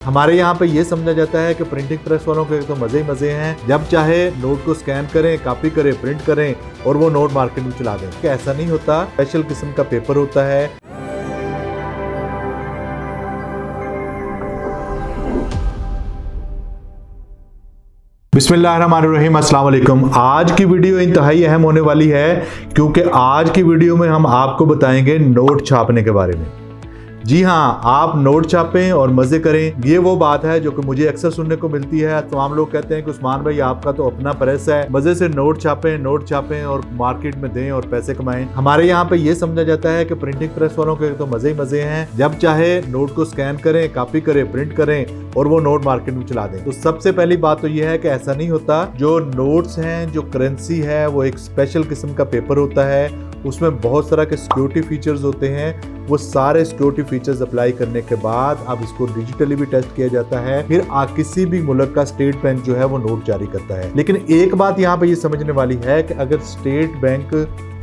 हमारे यहाँ पे ये समझा जाता है कि प्रिंटिंग प्रेस वालों के तो मजे ही मजे हैं। जब चाहे नोट को स्कैन करें, कॉपी करें, प्रिंट करें और वो नोट मार्केट में चला दें। ऐसा नहीं होता, स्पेशल किस्म का पेपर होता है। बिस्मिल्लाहिर्रहमानिर्रहीम, अस्सलाम वालेकुम। आज की वीडियो इंतहाई अहम होने वाली है क्योंकि आज की वीडियो में हम आपको बताएंगे नोट छापने के बारे में। जी हाँ, आप नोट छापें और मज़े करें। ये वो बात है जो कि मुझे अक्सर सुनने को मिलती है। तमाम लोग कहते हैं कि उस्मान भाई आपका तो अपना प्रेस है, मज़े से नोट छापें और मार्केट में दें और पैसे कमाएं। हमारे यहाँ पे ये समझा जाता है कि प्रिंटिंग प्रेस वालों के तो मज़े ही मज़े हैं। जब चाहे नोट को स्कैन करें, कॉपी करें, प्रिंट करें और वो नोट मार्केट में चला दें। तो सबसे पहली बात तो ये है कि ऐसा नहीं होता। जो नोट्स हैं, जो करेंसी है, वो एक स्पेशल किस्म का पेपर होता है। उसमें बहुत सारा के सिक्योरिटी फीचर्स होते हैं। वो सारे सिक्योरिटी फीचर्स अप्लाई करने के बाद अब इसको डिजिटली भी टेस्ट किया जाता है। फिर किसी भी मुल्क का स्टेट बैंक जो है वो नोट जारी करता है। लेकिन एक बात यहाँ पे ये समझने वाली है कि अगर स्टेट बैंक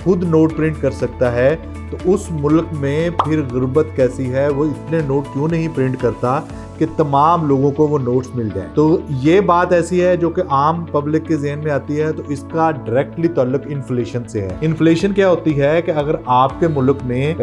खुद नोट प्रिंट कर सकता है तो उस मुल्क में फिर गुर्बत कैसी है, वो इतने नोट क्यों नहीं प्रिंट करता कि तमाम लोगों को वो नोट्स मिल जाए। तो ये बात ऐसी है जो कि आम पब्लिक के ज़हन में आती है। तो इसका डायरेक्टली ताल्लुक इन्फ्लेशन से है। इन्फ्लेशन क्या होती है कि अगर आपके मुल्क में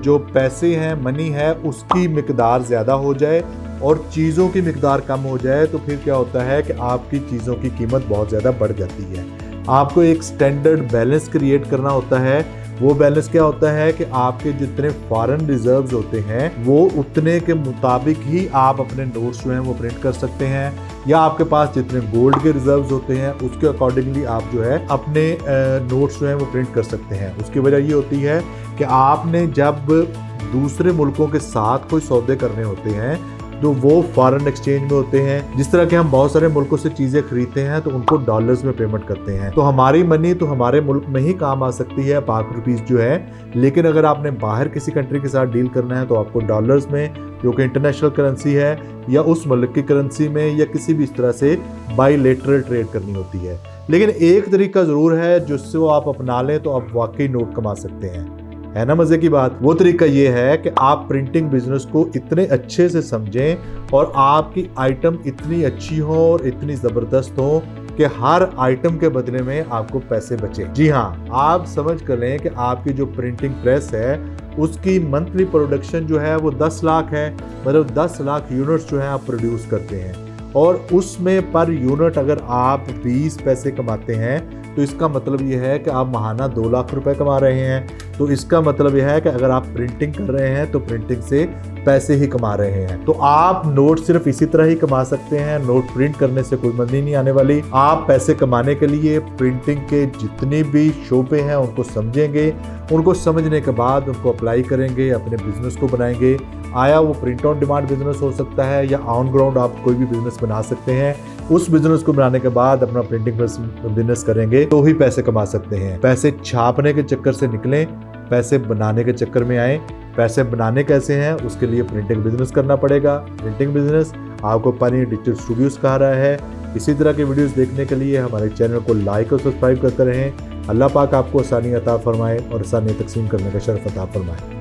जो पैसे हैं, मनी है, उसकी मिकदार ज़्यादा हो जाए और चीज़ों की मिकदार कम हो जाए तो फिर क्या होता है कि आपकी चीज़ों की कीमत बहुत ज़्यादा बढ़ जाती है। आपको एक स्टैंडर्ड बैलेंस क्रिएट करना होता है। वो बैलेंस क्या होता है कि आपके जितने फॉरेन रिजर्व्स होते हैं वो उतने के मुताबिक ही आप अपने नोट्स जो हैं वो प्रिंट कर सकते हैं, या आपके पास जितने गोल्ड के रिजर्व्स होते हैं उसके अकॉर्डिंगली आप जो है अपने नोट्स जो हैं वो प्रिंट कर सकते हैं। उसकी वजह ये होती है कि आपने जब दूसरे मुल्कों के साथ कोई सौदे करने होते हैं तो वो फॉरेन एक्सचेंज में होते हैं। जिस तरह के हम बहुत सारे मुल्कों से चीज़ें खरीदते हैं तो उनको डॉलर्स में पेमेंट करते हैं। तो हमारी मनी तो हमारे मुल्क में ही काम आ सकती है, पाक रुपीस जो है। लेकिन अगर आपने बाहर किसी कंट्री के साथ डील करना है तो आपको डॉलर्स में, जो कि इंटरनेशनल करेंसी है, या उस मुल्क की करेंसी में, या किसी भी इस तरह से बाईलेटरल ट्रेड करनी होती है। लेकिन एक तरीका ज़रूर है जिससे वो आप अपना लें तो आप वाकई नोट कमा सकते हैं। है ना मजे की बात? वो तरीका ये है कि आप प्रिंटिंग बिजनेस को इतने अच्छे से समझें और आपकी आइटम इतनी अच्छी हो और इतनी जबरदस्त हो कि हर आइटम के बदले में आपको पैसे बचे। जी हाँ, आप समझ कर लें कि आपकी जो प्रिंटिंग प्रेस है उसकी मंथली प्रोडक्शन जो है वो 10 लाख है। मतलब 10 लाख यूनिट्स जो है आप प्रोड्यूस करते हैं और उसमें पर यूनिट अगर आप 20 पैसे कमाते हैं तो इसका मतलब ये है कि आप महाना 2 लाख रुपए कमा रहे हैं। तो इसका मतलब यह है कि अगर आप प्रिंटिंग कर रहे हैं तो प्रिंटिंग से पैसे ही कमा रहे हैं। तो आप नोट सिर्फ इसी तरह ही कमा सकते हैं। नोट प्रिंट करने से कोई मदद नहीं आने वाली। आप पैसे कमाने के लिए प्रिंटिंग के जितने भी शोबे हैं उनको समझेंगे, उनको समझने के बाद उनको अप्लाई करेंगे, अपने बिजनेस को बनाएंगे। आया वो प्रिंट ऑन डिमांड बिजनेस हो सकता है या ऑन ग्राउंड आप कोई भी बिजनेस बना सकते हैं। उस बिजनेस को बनाने के बाद अपना प्रिंटिंग बिजनेस करेंगे तो ही पैसे कमा सकते हैं। पैसे छापने के चक्कर से निकलें, पैसे बनाने के चक्कर में आए। पैसे बनाने कैसे हैं उसके लिए प्रिंटिंग बिजनेस करना पड़ेगा। प्रिंटिंग बिजनेस आपको पानी डिजिटल स्टूडियोज कहा रहा है। इसी तरह के वीडियोस देखने के लिए हमारे चैनल को लाइक और सब्सक्राइब करते रहें। अल्लाह पाक आपको आसानी अता फरमाए और आसानी तकसीम करने का शरफ अता फरमाए।